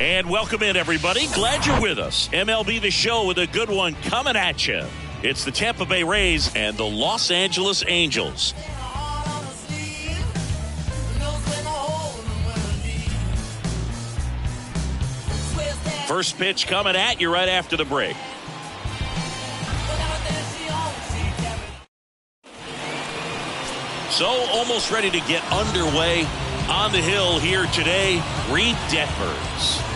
And welcome in, everybody. Glad you're with us. MLB The Show with a good one coming at you. It's the Tampa Bay Rays and the Los Angeles Angels. First pitch coming at you right after the break. So almost ready to get underway on the hill here today. Reid Detmers.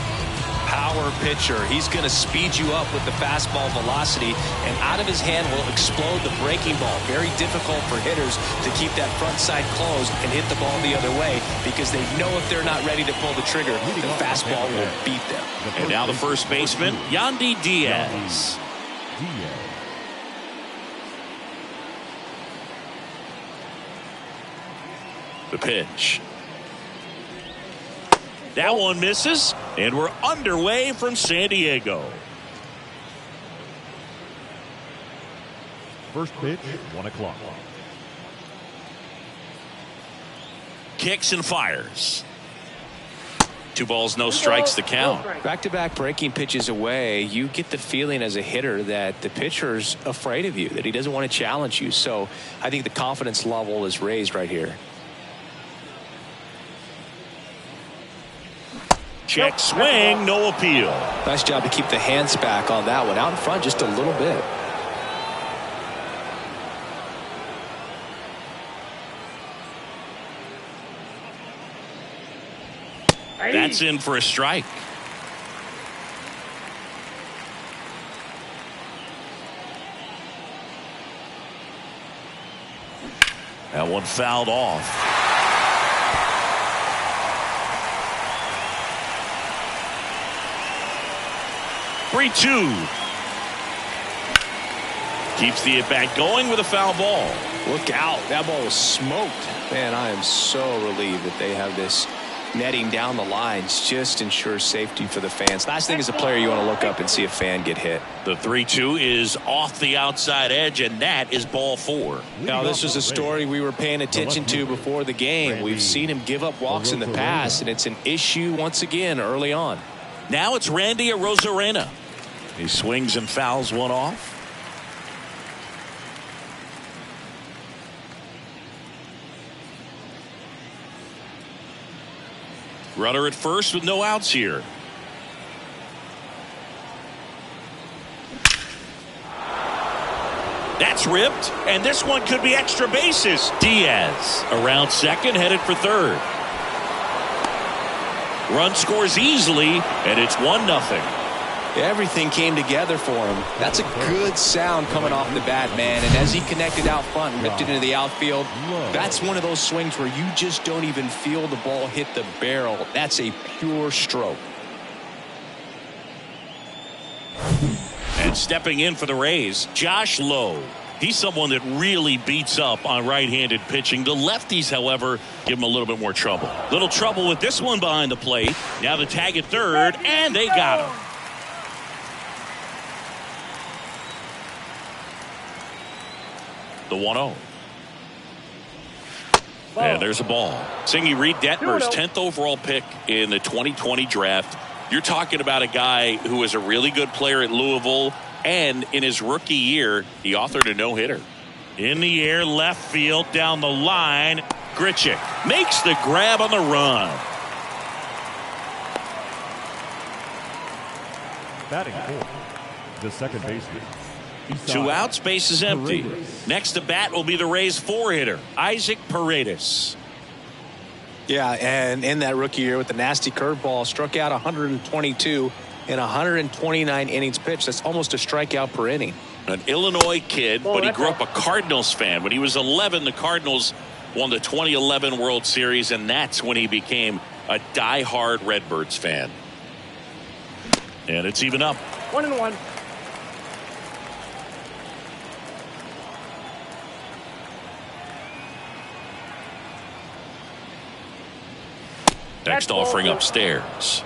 Power pitcher. He's going to speed you up with the fastball velocity, and out of his hand will explode the breaking ball. Very difficult for hitters to keep that front side closed and hit the ball the other way, because they know if they're not ready to pull the trigger, the fastball will beat them. And now the first baseman, Yandy Diaz. The pitch. That one misses, and we're underway from San Diego. First pitch, 1 o'clock. Kicks and fires. 2 balls, no strikes, the count. Back-to-back breaking pitches away, you get the feeling as a hitter that the pitcher's afraid of you, that he doesn't want to challenge you. So I think the confidence level is raised right here. Check swing, no appeal. Nice job to keep the hands back on that one. Out in front just a little bit. That's in for a strike. That one fouled off. Three-two. Keeps the at-bat going with a foul ball. Look out. That ball was smoked. Man, I am so relieved that they have this netting down the lines. Just ensures safety for the fans. Last thing as a player, you want to look up and see a fan get hit. The 3-2 is off the outside edge, and that is ball 4. Now, this was a story we were paying attention to before the game. We've seen him give up walks in the past, and it's an issue once again early on. Now it's Randy Arozarena. He swings and fouls one off. Runner at first with no outs here. That's ripped, and this one could be extra bases. Diaz around second, headed for third. Run scores easily, and it's 1-0. Everything came together for him. That's a good sound coming off the bat, man. And as he connected out front and ripped it into the outfield, that's one of those swings where you just don't even feel the ball hit the barrel. That's a pure stroke. And stepping in for the Rays, Josh Lowe. He's someone that really beats up on right-handed pitching. The lefties, however, give him a little bit more trouble. Little trouble with this one behind the plate. Now the tag at third, and they got him. The 1-0. And there's a ball. Singy, Reid Detmers, 10th overall pick in the 2020 draft. You're talking about a guy who was a really good player at Louisville, and in his rookie year, he authored a no-hitter. In the air, left field, down the line. Grichuk makes the grab on the run. Batting fourth, the second baseman. 2 outs, base is empty. Next to bat will be the Rays 4-hitter, Isaac Paredes. Yeah, and in that rookie year with the nasty curveball, struck out 122 in 129 innings pitched. That's almost a strikeout per inning. An Illinois kid, but he grew up a Cardinals fan. When he was 11, the Cardinals won the 2011 World Series, and that's when he became a die-hard Redbirds fan. And it's even up. 1-1. Next offering upstairs.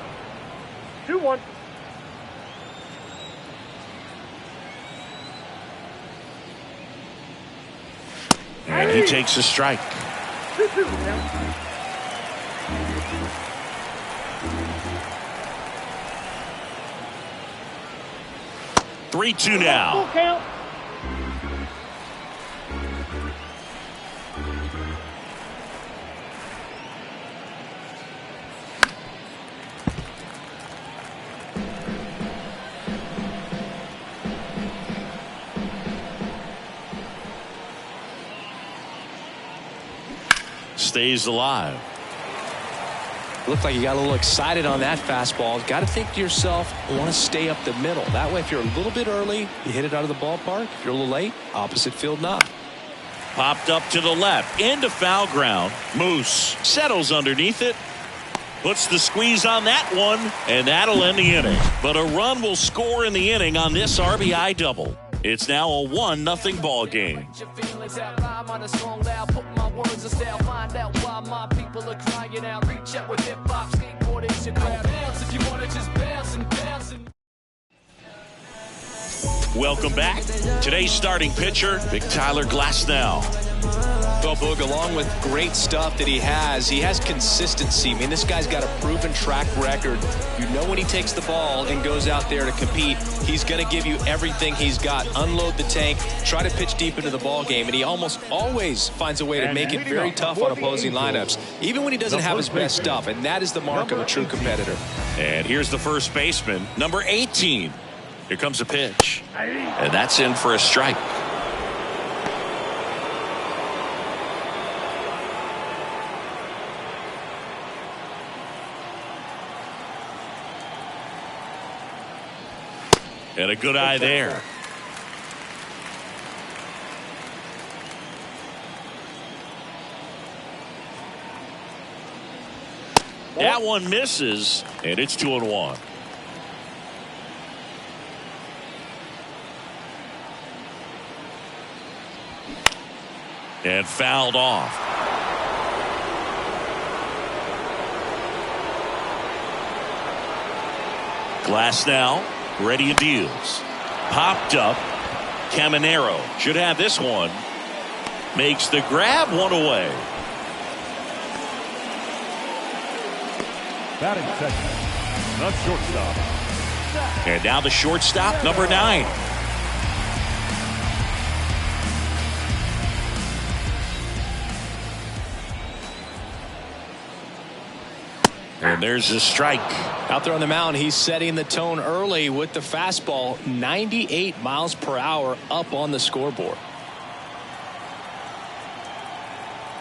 2-1. And he takes a strike. 2-2 now. 3-2 now. Stays alive. Looked like you got a little excited on that fastball. Got to think to yourself, I want to stay up the middle. That way, if you're a little bit early, you hit it out of the ballpark. If you're a little late, opposite field knock. Popped up to the left, into foul ground. Moose settles underneath it. Puts the squeeze on that one, and that'll end the inning. But a run will score in the inning on this RBI double. It's now a 1-0 ball game. Welcome back. Today's starting pitcher, Big Tyler Glasnow. Well, Boog, along with great stuff that he has consistency. I mean, this guy's got a proven track record. You know when he takes the ball and goes out there to compete, he's going to give you everything he's got. Unload the tank, try to pitch deep into the ball game, and he almost always finds a way to make it very tough on opposing lineups, even when he doesn't have his best stuff, and that is the mark of a true competitor. And here's the first baseman, number 18. Here comes a pitch, and that's in for a strike. And a good eye there. That one misses, and it's 2-1. And fouled off. Glasnow. Ready and deals. Popped up. Caminero should have this one. Makes the grab, one away. Batting second, the shortstop. And now the shortstop, number 9. And there's a strike. Out there on the mound, he's setting the tone early with the fastball. 98 miles per hour up on the scoreboard.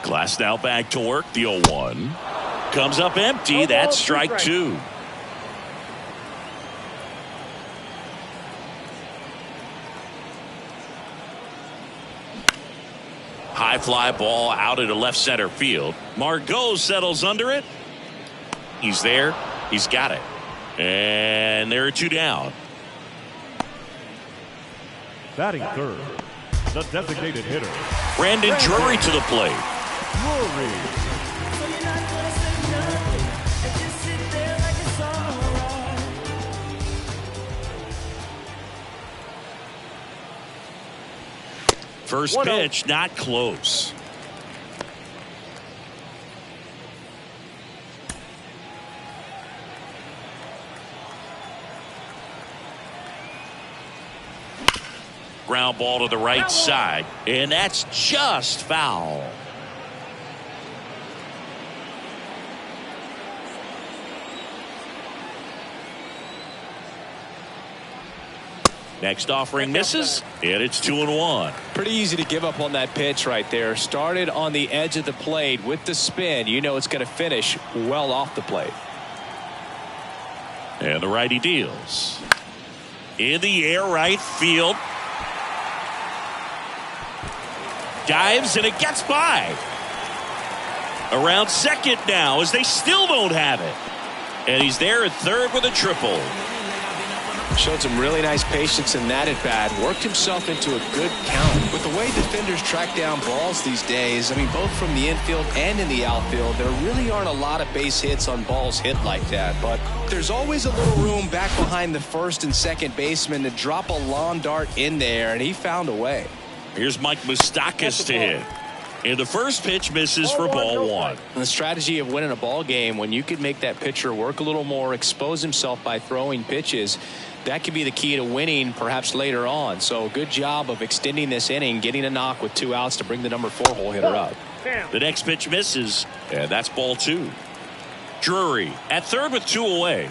Glasnow back to work. The 0-1 comes up empty. That's strike 2. High fly ball out into left center field. Margot settles under it. He's there. He's got it. And there are 2 down. Batting third, the designated hitter, Brandon Drury to the plate. Drury. First pitch, not close. Ground ball to the right side, and that's just foul. Next offering misses, and it's 2-1. Pretty easy to give up on that pitch right there. Started on the edge of the plate with the spin. You know it's going to finish well off the plate. And the righty deals. In the air, right field. Dives, and it gets by. Around second now, as they still don't have it. And he's there at third with a triple. Showed some really nice patience in that at bat. Worked himself into a good count. With the way defenders track down balls these days, I mean, both from the infield and in the outfield, there really aren't a lot of base hits on balls hit like that. But there's always a little room back behind the first and second baseman to drop a lawn dart in there, and he found a way. Here's Mike Moustakas to hit. And the first pitch misses for ball 1. And the strategy of winning a ball game, when you could make that pitcher work a little more, expose himself by throwing pitches, that could be the key to winning perhaps later on. So good job of extending this inning, getting a knock with 2 outs to bring the number 4 hole hitter up. The next pitch misses, and that's ball 2. Drury at third with 2 away.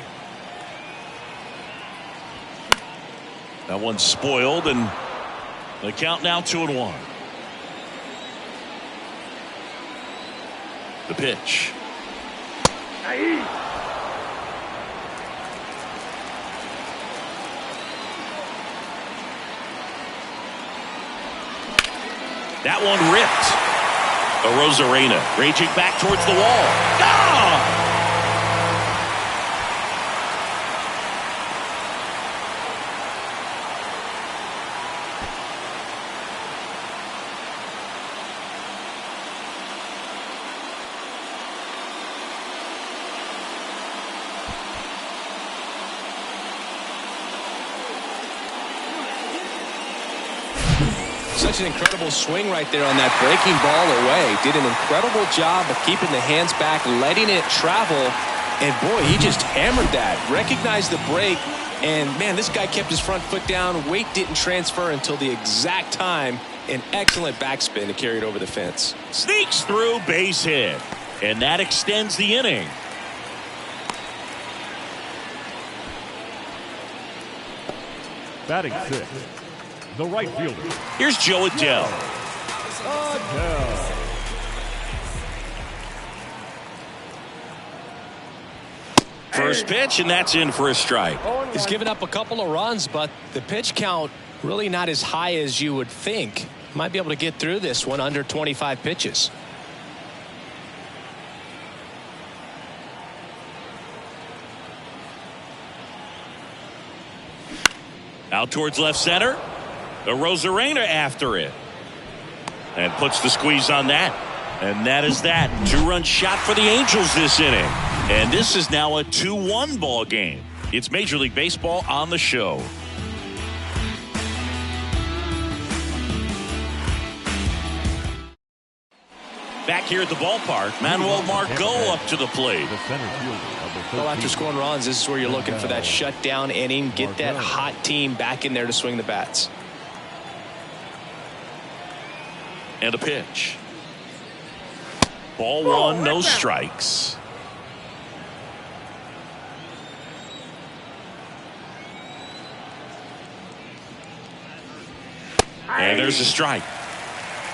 That one's spoiled, and the count now 2-1. The pitch. That one ripped. Arozarena raging back towards the wall. Ah! Such an incredible swing right there on that breaking ball away. Did an incredible job of keeping the hands back, letting it travel. And boy, he just hammered that. Recognized the break. And man, this guy kept his front foot down. Weight didn't transfer until the exact time. An excellent backspin to carry it over the fence. Sneaks through, base hit. And that extends the inning. Batting 6, the right fielder. Here's Joe Adell. First pitch, and that's in for a strike. He's given up a couple of runs, but the pitch count really not as high as you would think. Might be able to get through this one under 25 pitches. Out towards left center. Arozarena after it. And puts the squeeze on that. And that is that. 2-run shot for the Angels this inning. And this is now a 2-1 ball game. It's Major League Baseball on the show. Back here at the ballpark, Manuel Margot up to the plate. Well, after scoring runs, this is where you're looking for that shutdown inning. Get that hot team back in there to swing the bats. And a pitch. Ball 1, no strikes. And there's a strike.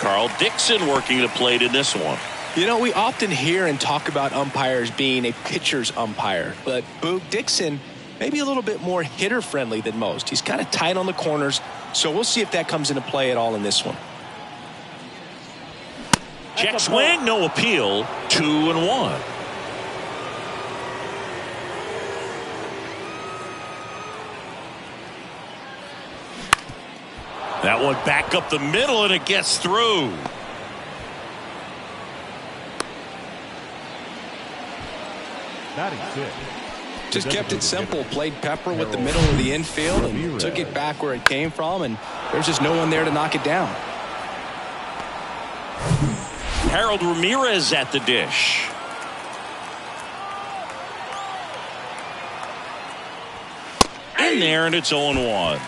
Carl Dixon working the plate in this one. You know, we often hear and talk about umpires being a pitcher's umpire, but Boog Dixon maybe a little bit more hitter friendly than most. He's kind of tight on the corners, so we'll see if that comes into play at all in this one. Check swing, no appeal. 2-1. That one back up the middle, and it gets through. Batting 6. Just kept it simple. Played pepper with the middle of the infield and took it back where it came from, and there's just no one there to knock it down. Harold Ramirez at the dish. In there, and it's 0-1.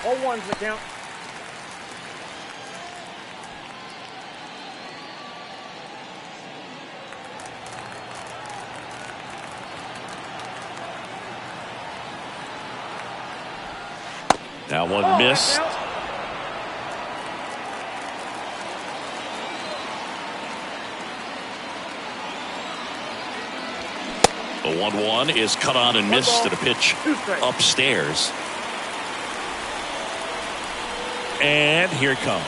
0-1's the count. That one missed. The 1-1 is cut on and missed to the pitch upstairs. And here it comes.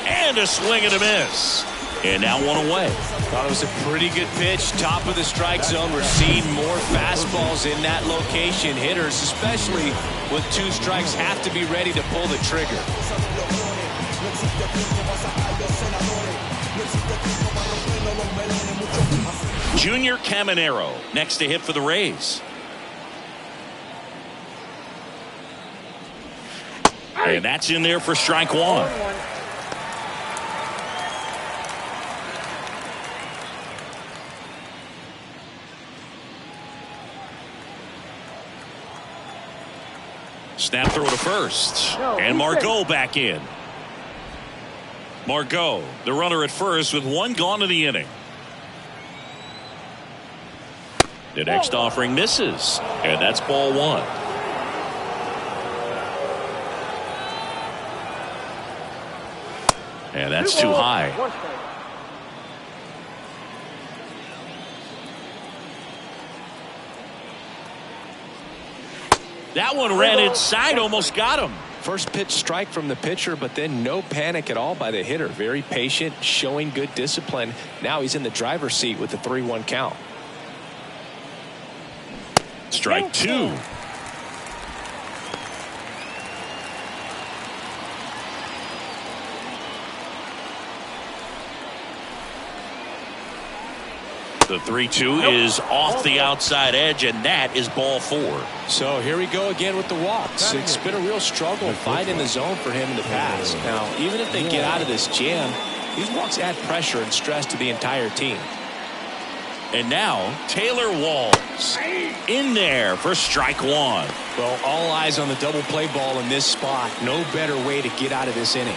And a swing and a miss. And now one away. Thought it was a pretty good pitch. Top of the strike zone. We're seeing more fastballs in that location. Hitters, especially with 2 strikes, have to be ready to pull the trigger. Junior Caminero next to hit for the Rays. And that's in there for strike 1. Snap throw to first. And Margot back in. Margot, the runner at first with one gone in the inning. The next offering misses. And that's ball one. And that's too high. That one ran inside, almost got him. First pitch strike from the pitcher, but then no panic at all by the hitter. Very patient, showing good discipline. Now he's in the driver's seat with the 3-1 count. Strike two. The 3-2 is off the outside edge, and that is ball four. So here we go again with the walks. It's been a real struggle finding the zone for him in the past. Now, even if they get out of this jam, these walks add pressure and stress to the entire team. And now Taylor Walls in there for strike one. Well, all eyes on the double play ball in this spot. No better way to get out of this inning.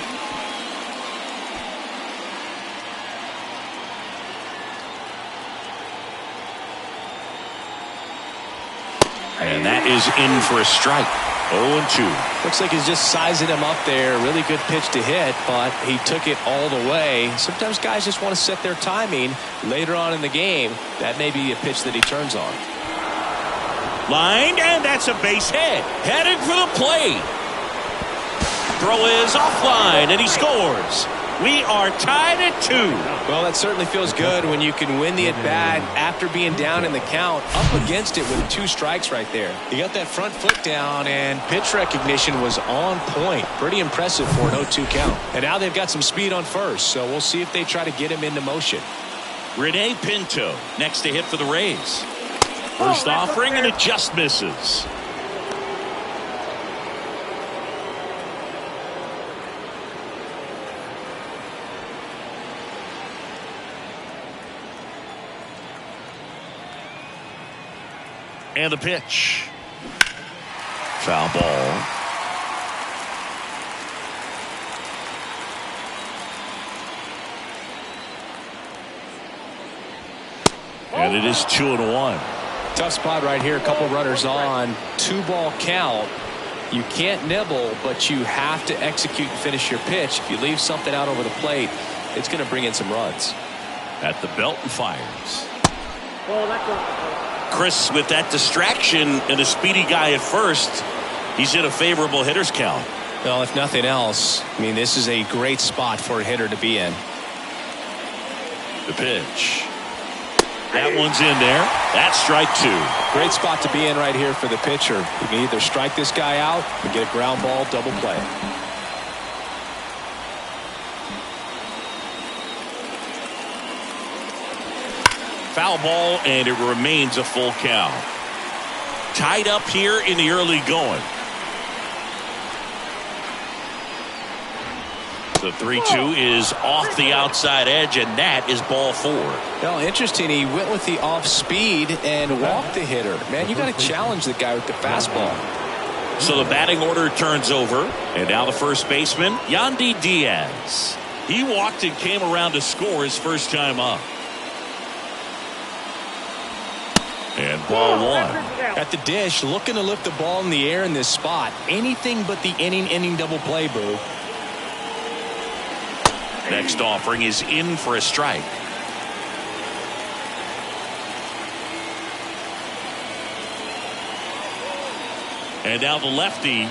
And that is in for a strike. 0-2. Looks like he's just sizing him up there. Really good pitch to hit, but he took it all the way. Sometimes guys just want to set their timing later on in the game. That may be a pitch that he turns on. Lined, and that's a base hit. Headed for the plate. Throw is offline, and he scores. We are tied at 2. Well, that certainly feels good when you can win the at-bat after being down in the count, up against it with 2 strikes right there. He got that front foot down, and pitch recognition was on point. Pretty impressive for an 0-2 count. And now they've got some speed on first, so we'll see if they try to get him into motion. Rene Pinto next to hit for the Rays. First offering, and it just misses. And the pitch. Foul ball. And it is 2-1. Tough spot right here. A couple runners on. 2-ball count. You can't nibble, but you have to execute and finish your pitch. If you leave something out over the plate, it's going to bring in some runs. At the belt and fires. Chris, with that distraction and a speedy guy at first, he's in a favorable hitter's count. Well, if nothing else, I mean, this is a great spot for a hitter to be in. The pitch. That one's in there. That's strike 2. Great spot to be in right here for the pitcher. You can either strike this guy out or get a ground ball double play. Foul ball, and it remains a full count. Tied up here in the early going. The 3-2 is off the outside edge, and that is ball 4. Well, interesting. He went with the off speed and walked the hitter. Man, you got to challenge the guy with the fastball. So the batting order turns over, and now the first baseman, Yandy Diaz. He walked and came around to score his first time up. And ball 1. At the dish, looking to lift the ball in the air in this spot. Anything but the inning double play, Boo. Next offering is in for a strike. And now the lefty.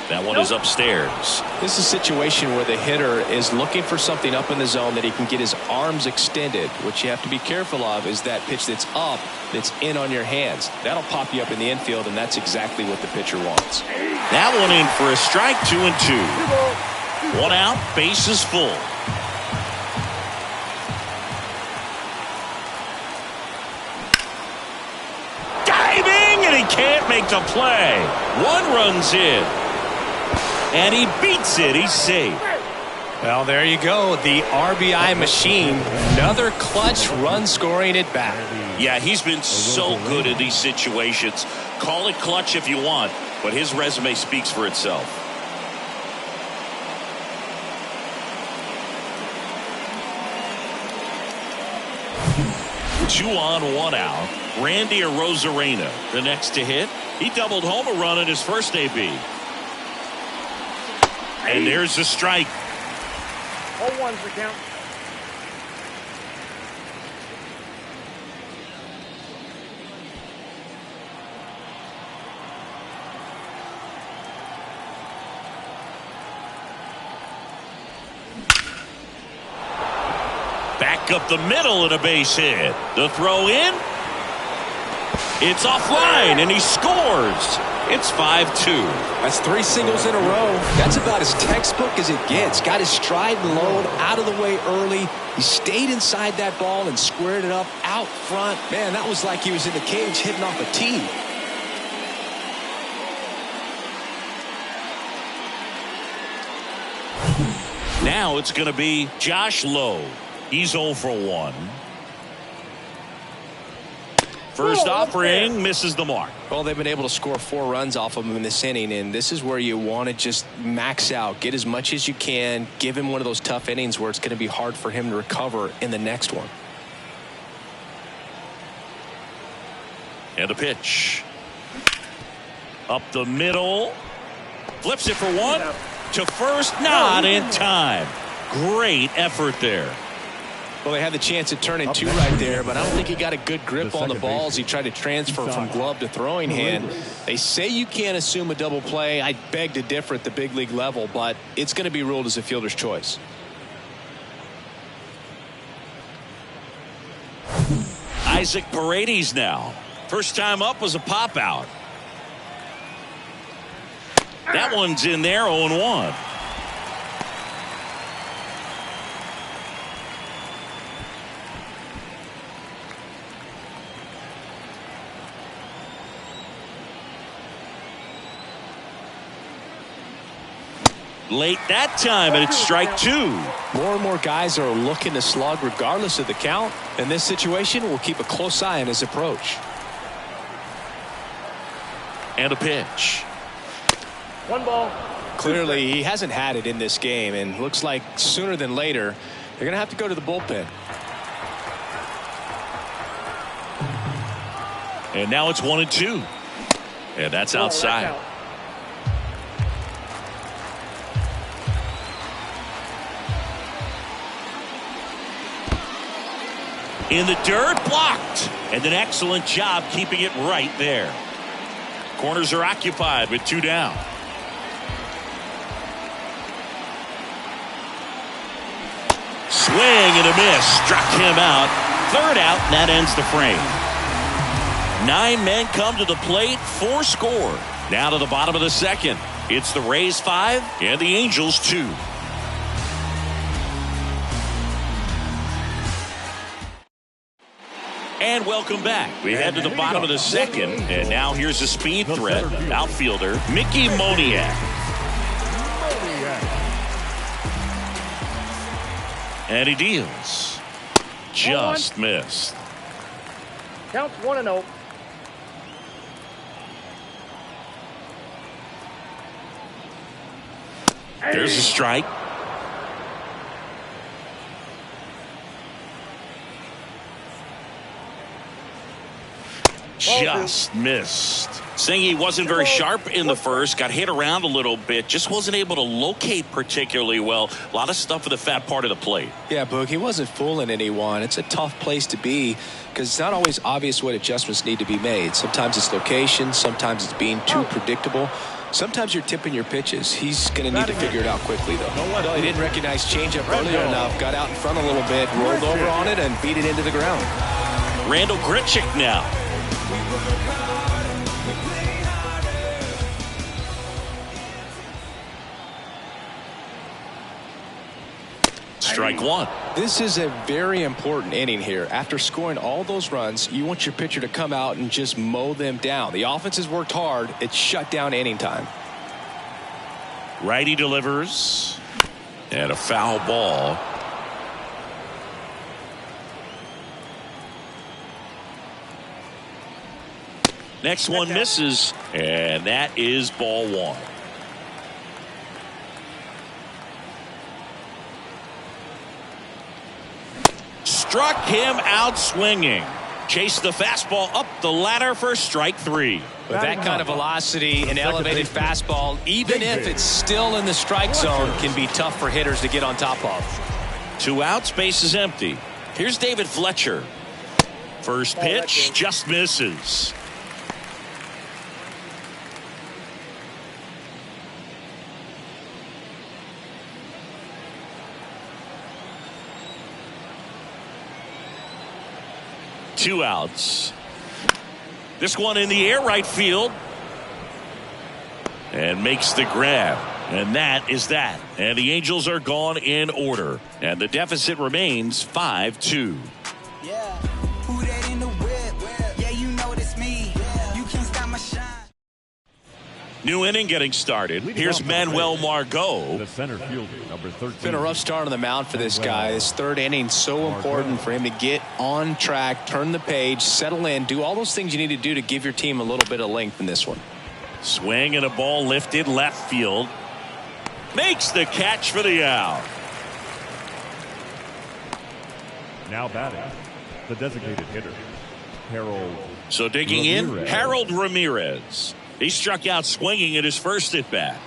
That one is upstairs. This is a situation where the hitter is looking for something up in the zone that he can get his arms extended. What you have to be careful of is that pitch that's up, that's in on your hands. That'll pop you up in the infield, and that's exactly what the pitcher wants. That one in for a strike, 2-2. 1 out, base is full. Diving, and he can't make the play. 1 run's in. And he beats it. He's safe. Well, there you go. The RBI machine. Another clutch run scoring at bat. Yeah, he's been so good in these situations. Call it clutch if you want. but his resume speaks for itself. Two on, one out. Randy Arozarena, the next to hit. He doubled home a run in his first AB. And there's the strike. 0-1's the count. Back up the middle and a base hit. The throw in. It's offline and he scores. It's 5-2. That's 3 singles in a row. That's about as textbook as it gets. Got his stride and load out of the way early. He stayed inside that ball and squared it up out front. Man, that was like he was in the cage hitting off a tee. Now it's going to be Josh Lowe. He's 0 for 1. First offering misses the mark. Well, they've been able to score 4 runs off of him in this inning, and this is where you want to just max out, get as much as you can, give him one of those tough innings where it's going to be hard for him to recover in the next one. And a pitch. Up the middle. Flips it for 1. To first, not in time. Great effort there. Well, they had the chance to turn in 2 right there, but I don't think he got a good grip on the balls. He tried to transfer from glove to throwing hand. They say you can't assume a double play. I beg to differ at the big league level, but it's going to be ruled as a fielder's choice. Isaac Paredes now. First time up was a pop out. That one's in there, 0-1. Late that time, and it's strike 2. More and more guys are looking to slug regardless of the count. In this situation, we'll keep a close eye on his approach. And a pitch. 1 ball. Clearly, he hasn't had it in this game, and looks like sooner than later, they're going to have to go to the bullpen. And now it's 1-2. And that's outside. In the dirt, blocked. And an excellent job keeping it right there. Corners are occupied with 2 down. Swing and a miss. Struck him out. 3rd out, and that ends the frame. 9 men come to the plate, 4 score. Now to the bottom of the 2nd. It's the Rays 5 and the Angels 2. And welcome back. We head to the bottom of the 2nd, and now here's a speed threat. Outfielder Mickey Moniak. And he deals. Just missed. Counts 1-0. There's a strike. Just missed. Saying he wasn't very sharp in the first, got hit around a little bit, just wasn't able to locate particularly well. A lot of stuff for the fat part of the plate. Yeah, Boog, he wasn't fooling anyone. It's a tough place to be because it's not always obvious what adjustments need to be made. Sometimes it's location, sometimes it's being too predictable. Sometimes you're tipping your pitches. He's going to need to figure it out quickly, though. No, he didn't recognize changeup earlier enough, got out in front a little bit, rolled over on it, and beat it into the ground. Randal Grichuk now. Strike 1. This is a very important inning here. After scoring all those runs, you want your pitcher to come out and just mow them down. The offense has worked hard. It's shut down inning time. Righty delivers. And a foul ball. Next one misses, And that is ball one. Struck him out swinging. Chased the fastball up the ladder for strike three. With that kind of velocity, an elevated fastball, even if it's still in the strike zone, can be tough for hitters to get on top of. 2 outs, base is empty. Here's David Fletcher. First pitch just misses. Two outs. This one in the air right field. And makes the grab. And that is that. And the Angels are gone in order. And the deficit remains 5-2. Yeah. Who that in the whip? Yeah, you know it's me. You can't stop my shine. New inning getting started. Here's Manuel Margot. The center fielder, number 13. It's been a rough start on the mound for this guy. This third inning, so important for him to get on track, turn the page, settle in, do all those things you need to do to give your team a little bit of length in this one. Swing and a ball lifted left field. Makes the catch for the out. Now batting, the designated hitter, Harold. So digging in, Harold Ramirez. He struck out swinging at his first at bat.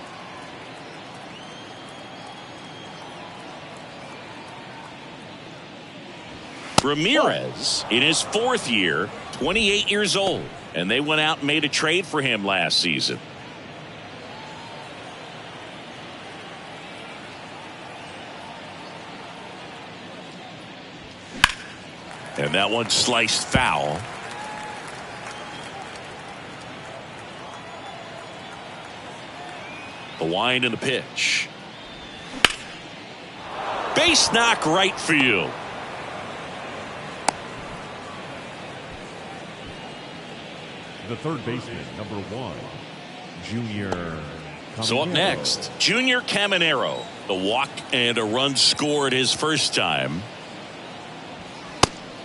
Ramirez in his 4th year, 28 years old, and they went out and made a trade for him last season. And that one sliced foul. The wind and the pitch. Base knock right field. The third baseman, number 1, Junior. So up next, Junior Caminero. The walk and a run scored his first time.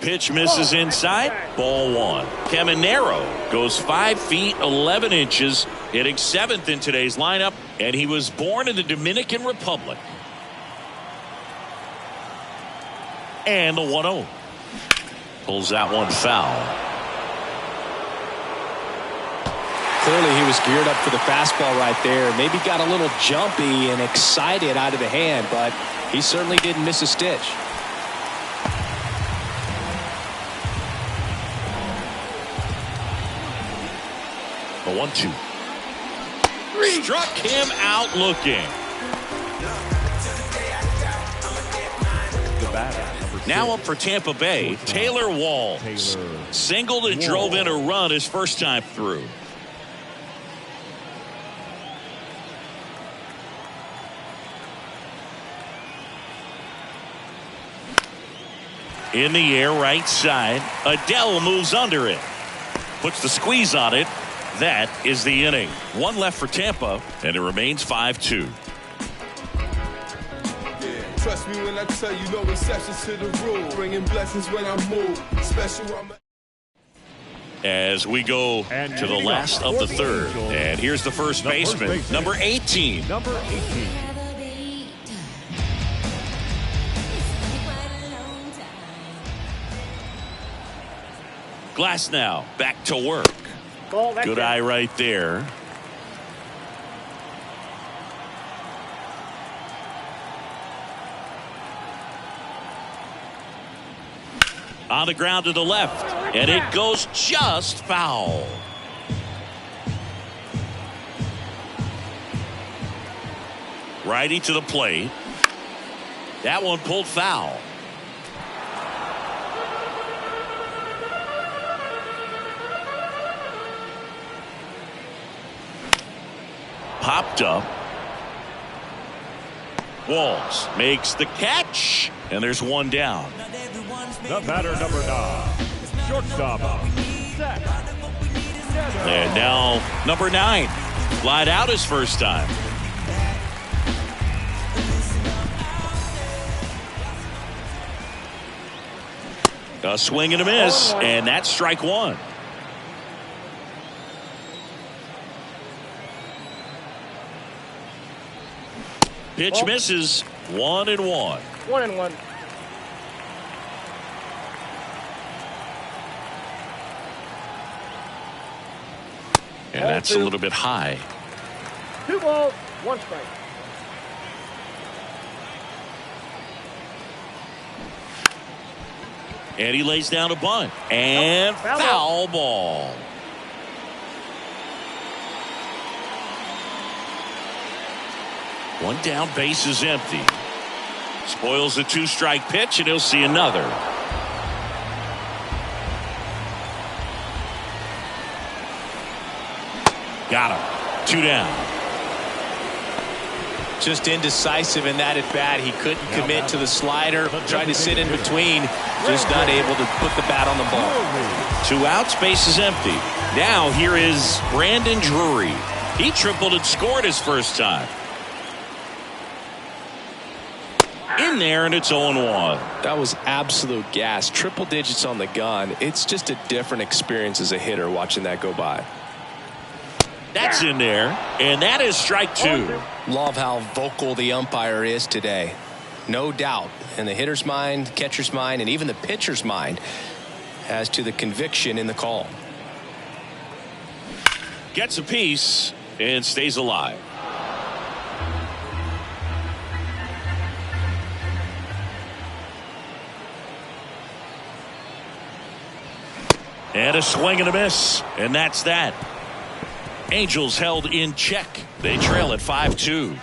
Pitch misses inside. Ball one. Caminero goes 5 feet 11 inches, hitting 7th in today's lineup, and he was born in the Dominican Republic. And the 1-0. Pulls that one foul. Clearly he was geared up for the fastball right there. Maybe got a little jumpy and excited out of the hand, but he certainly didn't miss a stitch. The 1-2. Struck him out looking. The batter, number 6. Now up for Tampa Bay, Taylor Walls. Singled and drove in a run his first time through. In the air right side. Adele moves under it. Puts the squeeze on it. That is the inning. One left for Tampa, and it remains 5-2. Trust me when I tell you, no exceptions to the rule. Bringing blessings when I move. Special. As we go to the last of the third, and here's the first baseman, number 18. Number 18. Glasnow back to work. Good eye right there. On the ground to the left, and it goes just foul. Righty to the plate. That one pulled foul. Popped up. Walls makes the catch, and there's one down. The batter, number 9, shortstop, Zach. And now number 9, flied out his first time. A swing and a miss, and that's strike one. Pitch Ball. misses. 1-1. 1-1. And that's a little bit high. 2 balls, 1 strike. And he lays down a bunt. And foul ball. One down, base is empty. Spoils the 2-strike pitch, and he'll see another. Got him. 2 down. Just indecisive in that at bat. He couldn't commit to the slider. Tried to sit in between. Just not able to put the bat on the ball. 2 outs, base is empty. Now here is Brandon Drury. He tripled and scored his first time. In there, and it's 0-1. That was absolute gas. Triple digits on the gun. It's just a different experience as a hitter watching that go by. That's in there, and that is strike 2. Love how vocal the umpire is today. No doubt in the hitter's mind, catcher's mind, and even the pitcher's mind as to the conviction in the call. Gets a piece and stays alive. And a swing and a miss, and that's that. Angels held in check. They trail at 5-2.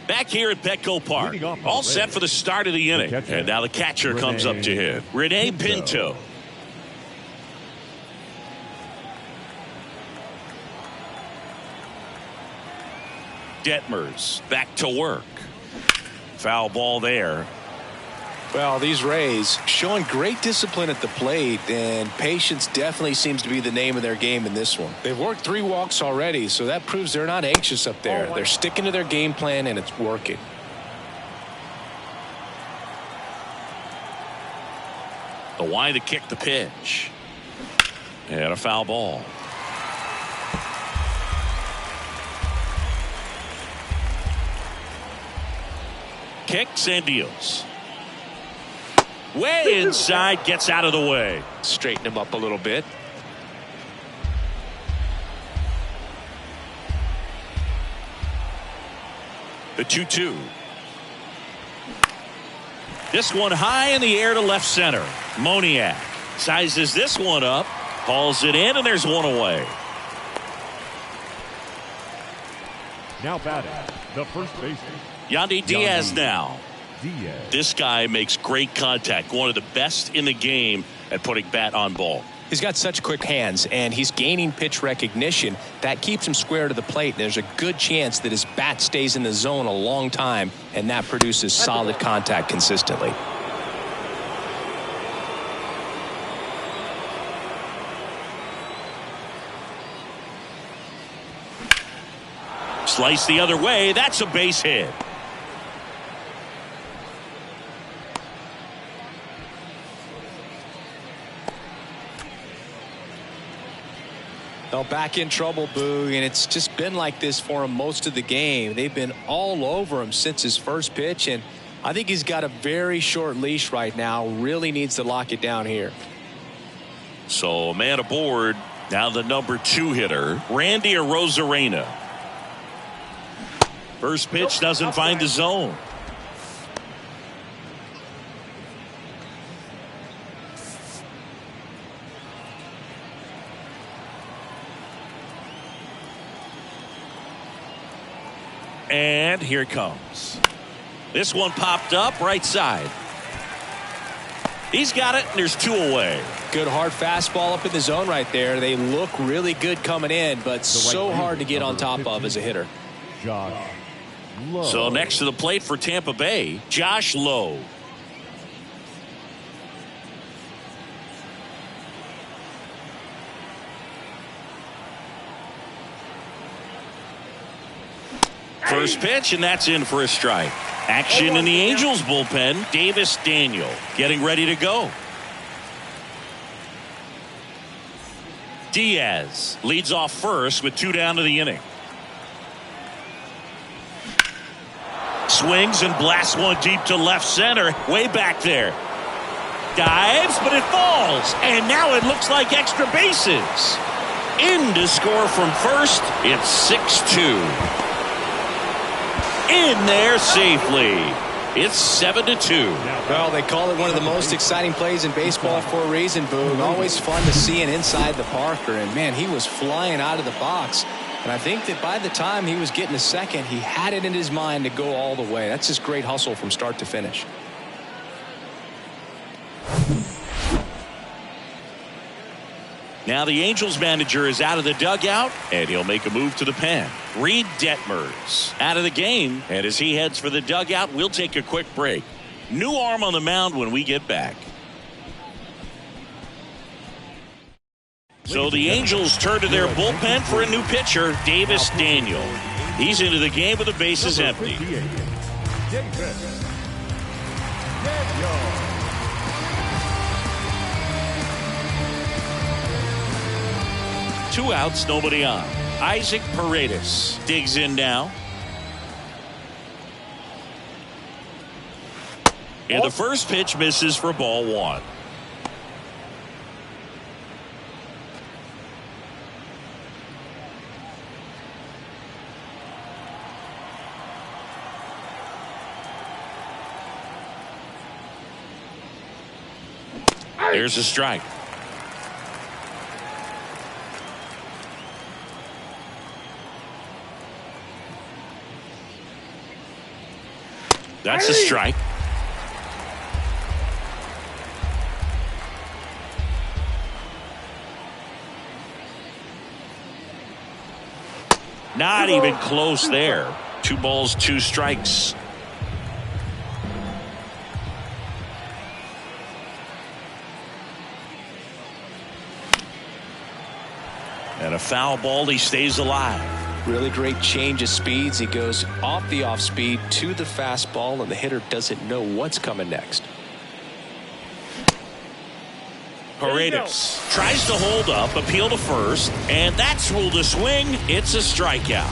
Back here at Petco Park, all set for the start of the inning. And now the catcher comes up to him, Rene Pinto. Detmers back to work. Foul ball there. Well, these Rays showing great discipline at the plate, and patience definitely seems to be the name of their game in this one. They've worked 3 walks already, so that proves they're not anxious up there. They're sticking to their game plan, and it's working. The wide to kick the pitch. And a foul ball. Kicks and deals. Way inside, gets out of the way. Straighten him up a little bit. The 2-2. This one high in the air to left center. Moniak sizes this one up, hauls it in, and there's one away. Now batting, the first baseman. Yandy Diaz now. Diaz. This guy makes great contact. One of the best in the game at putting bat on ball. He's got such quick hands, and he's gaining pitch recognition. That keeps him square to the plate. There's a good chance that his bat stays in the zone a long time, and that produces solid contact consistently. Slice the other way. That's a base hit. Well, back in trouble, Boog, and it's just been like this for him most of the game. They've been all over him since his first pitch, and I think he's got a very short leash right now. Really needs to lock it down here. So a man aboard. Now the number 2 hitter, Randy Arozarena. First pitch doesn't find the zone. And here it comes. This one popped up right side. He's got it, and there's 2 away. Good hard fastball up in the zone right there. They look really good coming in, but so hard to get on top of as a hitter. Josh Lowe. So next to the plate for Tampa Bay, Josh Lowe. First pitch, and that's in for a strike. Action in the Angels bullpen. Davis Daniel getting ready to go. Diaz leads off first with 2 down to the inning. Swings and blasts one deep to left center. Way back there. Dives, but it falls. And now it looks like extra bases. In to score from first. It's 6-2. In there safely. It's 7-2. Well, they call it one of the most exciting plays in baseball for a reason, Boog. Always fun to see it inside the Parker. And, man, he was flying out of the box. And I think that by the time he was getting a second, he had it in his mind to go all the way. That's just great hustle from start to finish. Now the Angels manager is out of the dugout, and he'll make a move to the pen. Reed Detmers out of the game, and as he heads for the dugout, we'll take a quick break. New arm on the mound when we get back. So the Angels turn to their bullpen for a new pitcher, Davis Daniel. He's into the game with the bases empty. Two outs, nobody on. Isaac Paredes digs in now. And the first pitch misses for ball 1. There's a strike. That's a strike. Not even close there. 2 balls, 2 strikes. And a foul ball, he stays alive. Really great change of speeds. He goes off the off speed to the fastball, and the hitter doesn't know what's coming next. Paredes tries to hold up, appeal to first, and that's ruled a swing. It's a strikeout.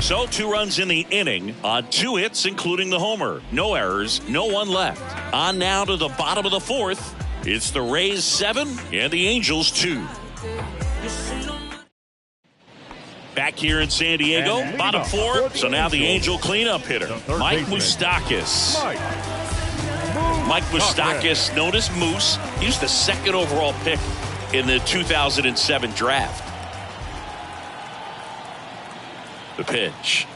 So 2 runs in the inning on 2 hits, including the homer. No errors, no one left. On now to the bottom of the 4th. It's the Rays 7 and the Angels 2. Back here in San Diego, bottom 4. So now the Angel cleanup hitter, Mike Moustakas. Mike Moustakas, known as Moose. He was the 2nd overall pick in the 2007 draft. The pitch.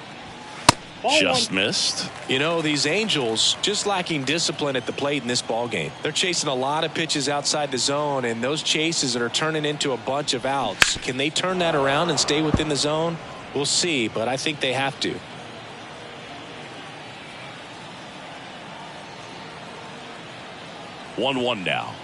Just missed. You know, these Angels just lacking discipline at the plate in this ball game. They're chasing a lot of pitches outside the zone, and those chases are turning into a bunch of outs. Can they turn that around and stay within the zone? We'll see, but I think they have to. One now.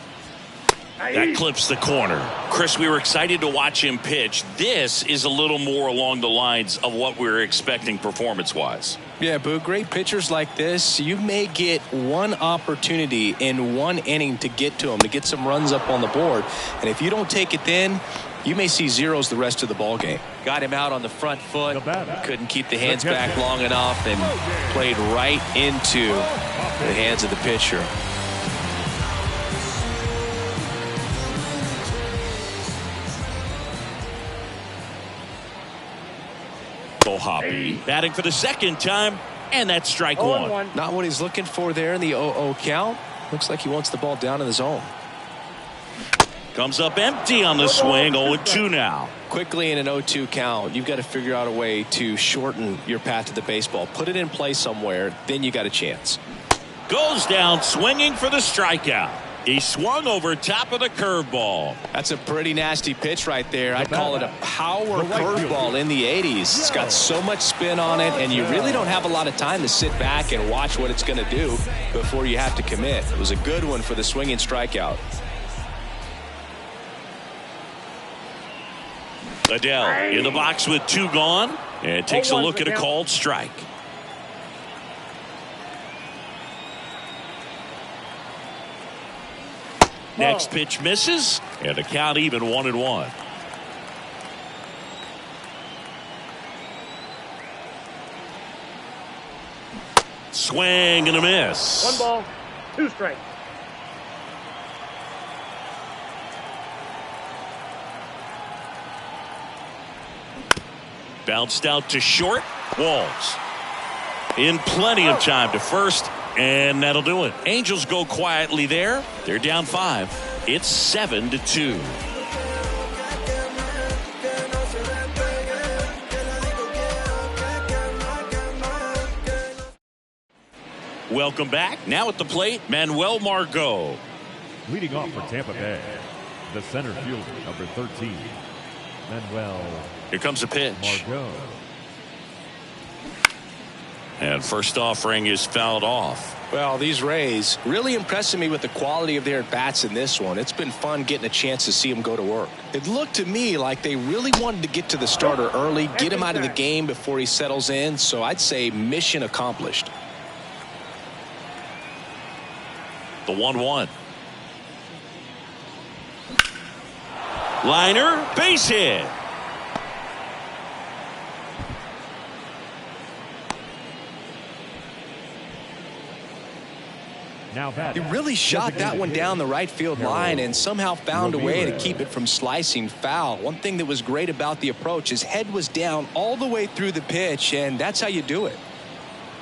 That clips the corner. Chris, we were excited to watch him pitch. This is a little more along the lines of what we were expecting performance-wise. Yeah, Boo, great pitchers like this, you may get one opportunity in one inning to get to them, to get some runs up on the board. And if you don't take it then, you may see zeros the rest of the ball game. Got him out on the front foot. Couldn't keep the hands back long enough and played right into the hands of the pitcher. Hoppy batting for the 2nd time, and that's strike 1. Not what he's looking for there in the 0-0 count. Looks like he wants the ball down in the zone. Comes up empty on the swing. 0-2 now. Quickly in an 0-2 count, you've got to figure out a way to shorten your path to the baseball. Put it in play somewhere, then you got a chance. Goes down swinging for the strikeout. He swung over top of the curveball. That's a pretty nasty pitch right there. I'd call it a power curveball in the 80s. It's got so much spin on it, and you really don't have a lot of time to sit back and watch what it's going to do before you have to commit. It was a good one for the swinging strikeout. Adele in the box with 2 gone, And takes a look at a called strike. Next pitch misses, and the count even 1-1. Swing and a miss. 1 ball, 2 strikes. Bounced out to short. Walls. In plenty of time to first, and that'll do it. Angels go quietly there. They're down 5. It's 7-2. Welcome back. Now at the plate, Manuel Margot. Leading off for Tampa Bay, the center fielder, number 13, Manuel. Here comes a pitch. Margot. And first offering is fouled off. Well, these Rays really impressing me with the quality of their at-bats in this one. It's been fun getting a chance to see them go to work. It looked to me like they really wanted to get to the starter early, get him out of the game before he settles in. So I'd say mission accomplished. The 1-1. Liner, base hit. Now He really shot that one down the right field line and somehow found a way to keep it from slicing foul. One thing that was great about the approach, his head was down all the way through the pitch, and that's how you do it.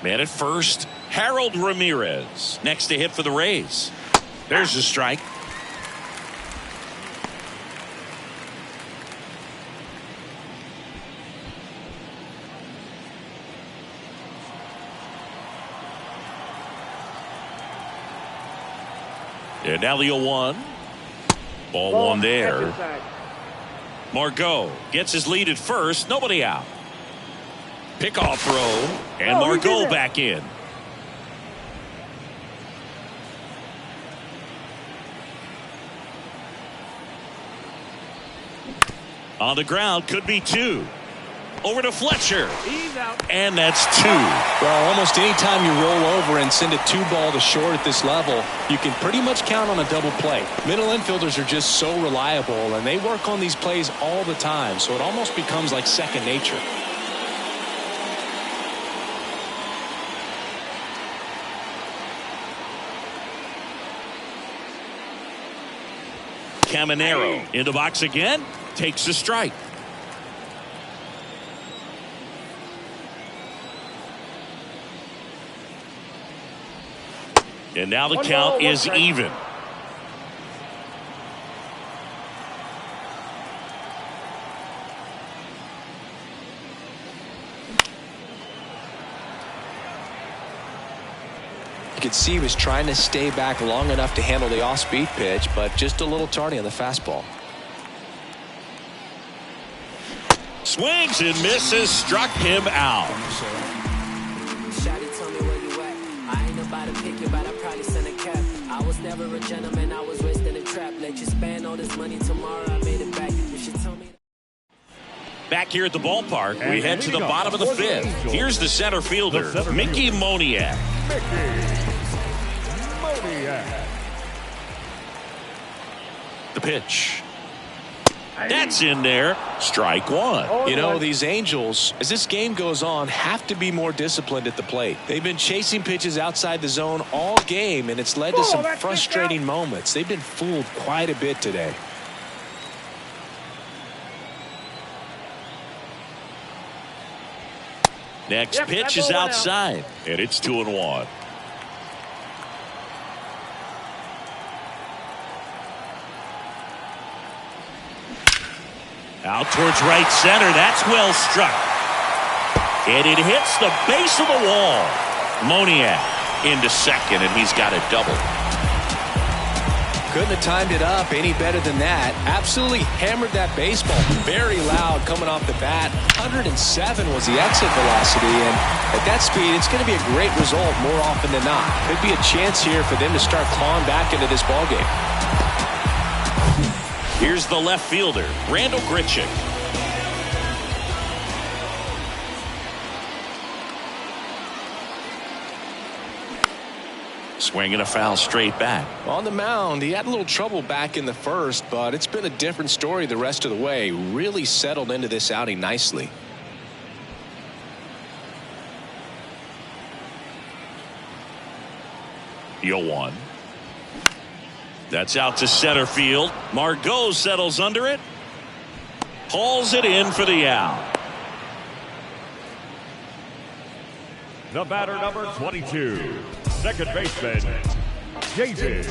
Man at first, Harold Ramirez. Next to hit for the Rays. There's a strike. And now the 0-1. Ball 1 there. Margot gets his lead at first. Nobody out. Pickoff throw. And Margot back in. On the ground, could be 2. Over to Fletcher. He's out. And that's 2. Well, almost any time you roll over and send a 2-ball to short at this level, you can pretty much count on a double play. Middle infielders are just so reliable, and they work on these plays all the time, so it almost becomes like second nature. Caminero in the box again. Takes a strike. And now the count is even. You could see he was trying to stay back long enough to handle the off-speed pitch, but just a little tardy on the fastball. Swings and misses, struck him out. Shawty told me where you at. I ain't about to pick you, but I probably send a cap. I was never a gentleman, I was raised in a trap. Let you spend all this money tomorrow, I made it back. You should tell me. Back here at the ballpark, we head to the bottom of the 5th. Here's the center fielder, Mickey Moniak. The pitch. That's in there. Strike 1. You know, these Angels, as this game goes on, have to be more disciplined at the plate. They've been chasing pitches outside the zone all game, and it's led to some frustrating moments. They've been fooled quite a bit today. Next pitch is outside, and it's 2-1. Out towards right center. That's well struck. And it hits the base of the wall. Moniak into second, and he's got a double. Couldn't have timed it up any better than that. Absolutely hammered that baseball. Very loud coming off the bat. 107 was the exit velocity, and at that speed, it's going to be a great result more often than not. Could be a chance here for them to start clawing back into this ballgame. Here's the left fielder, Randall Grichuk. Swinging a foul straight back. On the mound, he had a little trouble back in the first, but it's been a different story the rest of the way. Really settled into this outing nicely. Yoan. That's out to center field. Margot settles under it. Hauls it in for the out. The batter, number 22, second baseman, David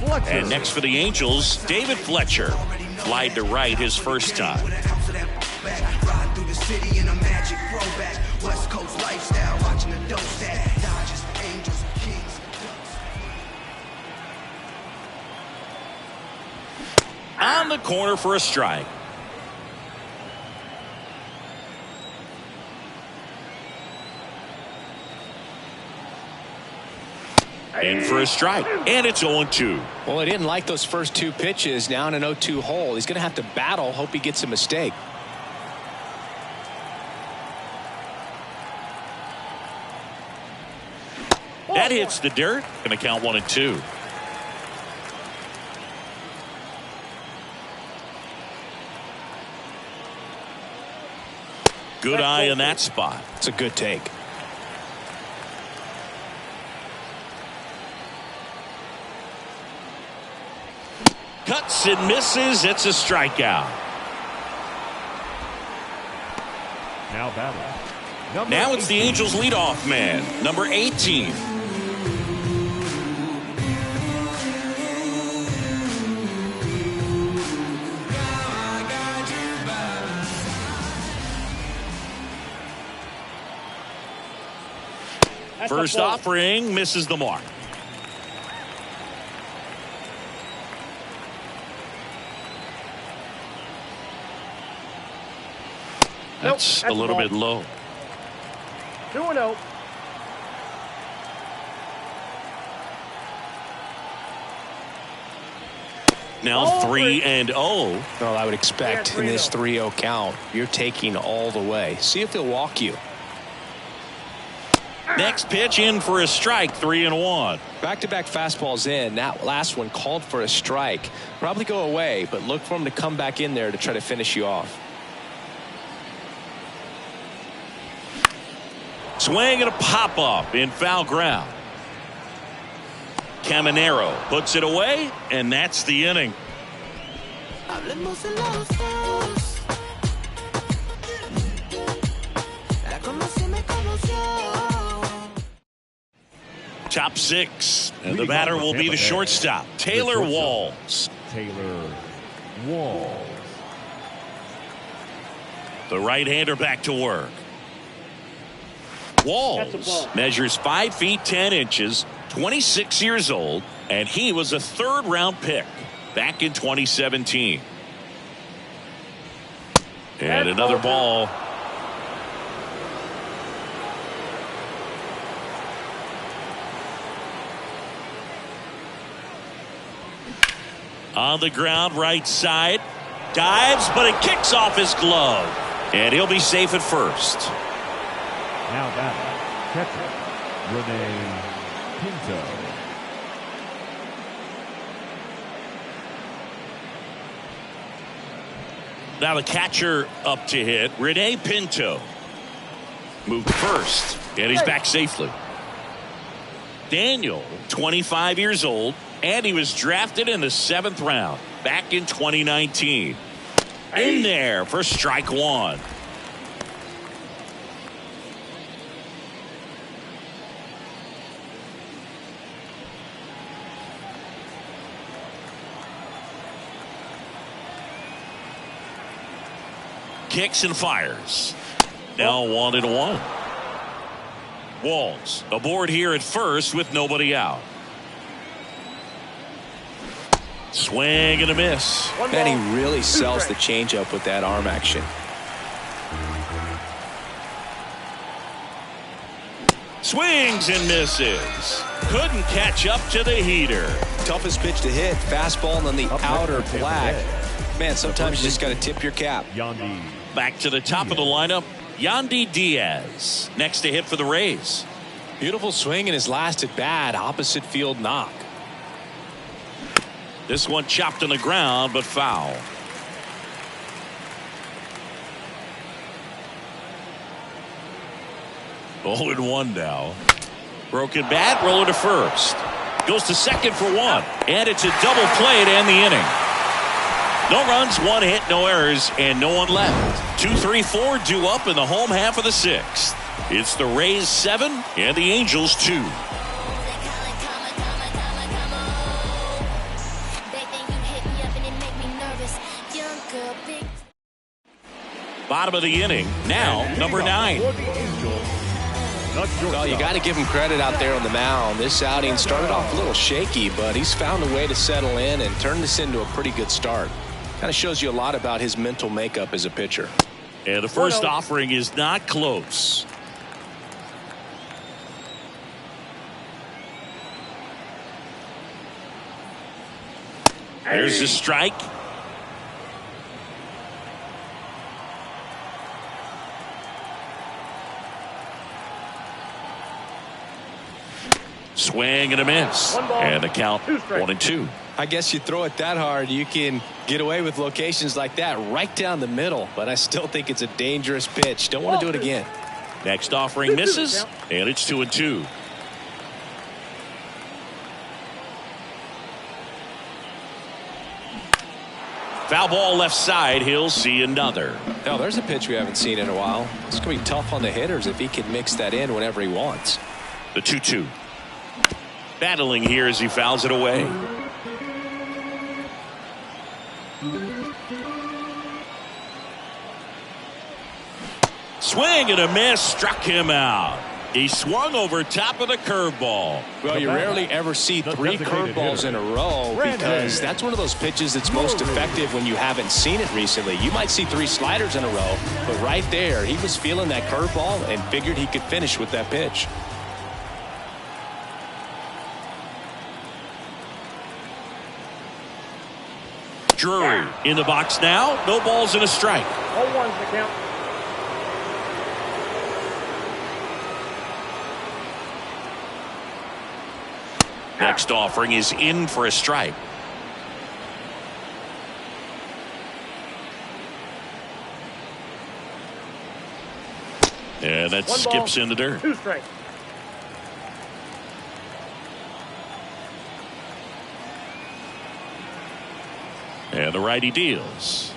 Fletcher. And next for the Angels, David Fletcher. Flied to right his first time. On the corner for a strike. In for a strike, and it's 0-2. Well, he didn't like those first two pitches. Now in an 0-2 hole, he's going to have to battle. Hope he gets a mistake. That hits the dirt. Going to count 1-2. Good eye in that spot. It's a good take. Cuts and misses. It's a strikeout. Now batting. Now it's the Angels leadoff man, number 18. First offering misses the mark. That's a little bit low. 2-0. Now 3-0. Well, I would expect in this 3-0 count, you're taking all the way. See if he'll walk you. Next pitch in for a strike, 3-1. Back-to-back fastballs in. That last one called for a strike. Probably go away, but look for him to come back in there to try to finish you off. Swing and a pop-up in foul ground. Caminero puts it away, and that's the inning. Top six, and the batter will be the shortstop, Taylor Walls. Taylor Walls. The right-hander back to work. Walls measures 5 feet 10 inches, 26 years old, and he was a third-round pick back in 2017. And another ball. On the ground, right side. Dives, but it kicks off his glove. And he'll be safe at first. Now batting, catcher, Rene Pinto. Now the catcher up to hit, Rene Pinto. Moved first, and he's back safely. Daniel, 25 years old, and he was drafted in the 7th round back in 2019. In there for strike one. Kicks and fires. Now 1-1. Walls aboard here at first with nobody out. Swing and a miss. And he really sells the changeup with that arm action. Swings and misses. Couldn't catch up to the heater. Toughest pitch to hit. Fastball on the outer black. Man, sometimes you just got to tip your cap. Yandy. Back to the top of the lineup, Yandy Diaz. Next to hit for the Rays. Beautiful swing in his last at bat. Opposite field knock. This one chopped on the ground, but foul. Oh, and 1 now. Broken bat, roller to first. Goes to second for 1. And it's a double play to end the inning. No runs, 1 hit, no errors, and no one left. 2, 3, 4 due up in the home half of the 6th. It's the Rays 7 and the Angels 2. Bottom of the inning, now number 9. Well, you got to give him credit out there on the mound. This outing started off a little shaky, but he's found a way to settle in and turn this into a pretty good start. Kind of shows you a lot about his mental makeup as a pitcher. And the first offering is not close. There's the strike. Swing and a miss. And the count 1-2. I guess you throw it that hard, you can get away with locations like that right down the middle. But I still think it's a dangerous pitch. Don't want to do it again. Next offering misses. And it's 2-2. Foul ball left side. He'll see another. Now there's a pitch we haven't seen in a while. It's going to be tough on the hitters if he can mix that in whenever he wants. The 2-2. Battling here as he fouls it away. Swing and a miss. Struck him out. He swung over top of the curveball. Well, you rarely ever see 3 curveballs in a row because that's one of those pitches that's most effective when you haven't seen it recently. You might see 3 sliders in a row, but right there, he was feeling that curveball and figured he could finish with that pitch. Drury in the box now. No balls and a strike. 0-1's the count. Next offering is in for a strike. And that skips in the dirt. 2 strikes. And the righty deals.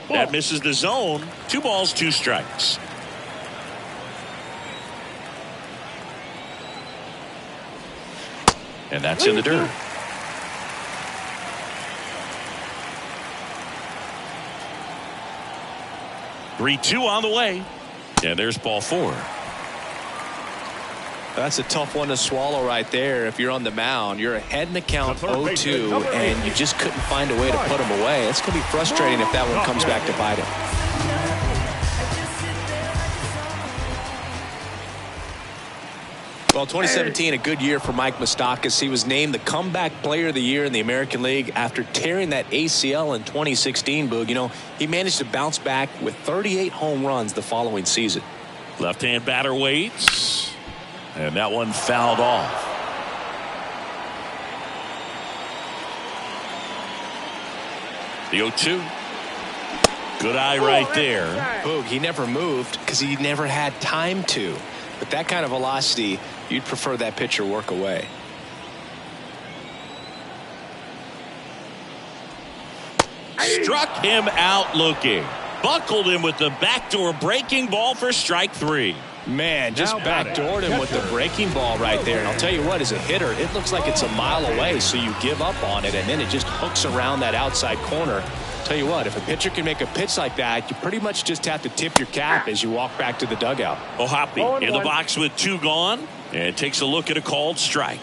That misses the zone. 2 balls, 2 strikes. And that's in the dirt. Three-2 on the way. And there's ball 4. That's a tough one to swallow right there. If you're on the mound, you're ahead in the count 0-2, and you just couldn't find a way to put him away. It's going to be frustrating if that one comes back to bite him. Well, 2017, a good year for Mike Moustakas. He was named the comeback player of the year in the American League after tearing that ACL in 2016, Boog. You know, he managed to bounce back with 38 home runs the following season. Left-hand batter waits. And that one fouled off. The 0-2. Good eye right there. Boog, he never moved because he never had time to. But that kind of velocity, you'd prefer that pitcher work away. Struck him out looking. Buckled him with the backdoor breaking ball for strike 3. Man, just backdoored him with the breaking ball right there. And I'll tell you what, as a hitter, it looks like it's a mile away, so you give up on it, and then it just hooks around that outside corner. Tell you what, if a pitcher can make a pitch like that, you pretty much just have to tip your cap as you walk back to the dugout. O'Hoppe in the box with 2 gone and takes a look at a called strike.